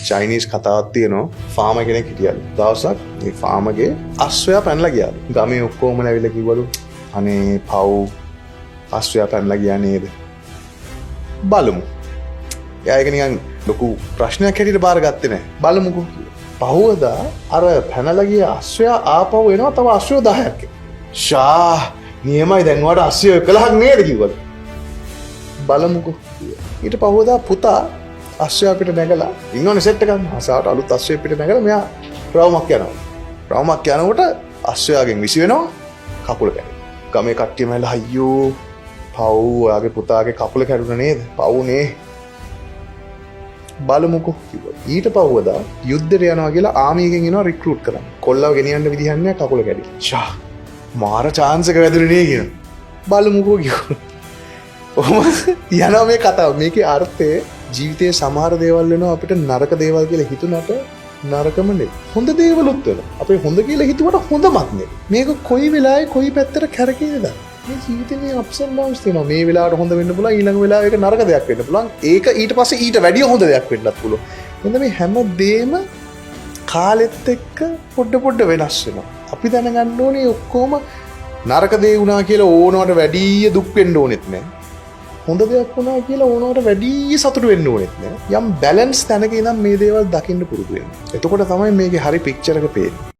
Chinese කතාවක් තියෙනවා ෆාම කෙනෙක් හිටියලු. දවසක් මේ ෆාමගේ අශ්වයා පැනලා ගියාලු. ගමේ ඔක්කොම නැවිලා කිව්වලු අනේ පව් අශ්වයා පැනලා ගියා නේද? බලමු. එයා ඒක නිකන් ලොකු ප්‍රශ්නයක් හැටියට බාරගත්තේ නැහැ. බලමුකෝ. පහුවදා අර පැනලා ගිය අශ්වයා ආපහු එනවා තව අශ්වය 10ක්. ෂා නියමයි දැන් වට අශ්වය 11ක් නේද කිව්වලු. බලමුකෝ. ඊට පහුවදා පුතා අශ්වයා පිට නැගලා ඉන්නවනේ සෙට් එකක්. අසාවට අලුත් අශ්වයෙක් පිට නැගලා මෙයා රවුමක් යනවා. රවුමක් යනකොට අශ්වයාගෙන් විසි වෙනවා කකුල කැඩෙනවා. ගමේ කට්ටියම ඇවිල්ලා අයියෝ පව් ඔයාගේ පුතාගේ කකුල කැඩුණා නේද? පව්නේ. බලමුකෝ කිව්වා. ඊට පහුවදා යුද්ධෙට යනවා කියලා ආමි එකෙන් එනවා රික්‍රූට් කරන්න. කොල්ලව ගෙනියන්න විදිහක් නැහැ කකුල කැඩිලා. ෂා මාර chance එක වැදුනේ නේ කියන. බලමුකෝ කිව්වා. ඔහොම යනවා මේ කතාව. මේකේ අර්ථය ජීවිතයේ සමහර දේවල් වෙනවා අපිට නරක දේවල් කියලා හිතුනට නරකම නෙවෙයි. හොඳ දේවලුත් වෙනවා. අපි හොඳ කියලා හිතුවට හොඳමත් නෙවෙයි. මේක කොයි වෙලාවෙ කොයි පැත්තට කැරකෙයිද? මේ ජීවිතේ මේ ups and downs තියෙනවා. මේ වෙලාවට හොඳ වෙන්න පුළුවන්, ඊළඟ වෙලාවෙ ඒක නරක දෙයක් වෙන්න පුළුවන්. ඒක ඊට පස්සේ ඊට වැඩිය හොඳ දෙයක් වෙන්නත් පුළුවන්. එතන මේ හැම දෙෙම කාලෙත් එක්ක පොඩ වෙනස් වෙනවා. අපි දැනගන්න ඕනේ ඔක්කොම නරක දේ වුණා කියලා ඕනවට වැඩිය දුක් වෙන්න ඕනෙත් නෑ. හොඳ දෙයක් වුණා කියලා ඕනවට වැඩි සතුට වෙන්න ඕනෙත් නෑ. යම් බැලන්ස් තැනක ඉඳන් මේ දේවල් දකින්න පුරුදු වෙන්න. එතකොට තමයි මේකේ හරි පික්චර් එක පේන්නේ.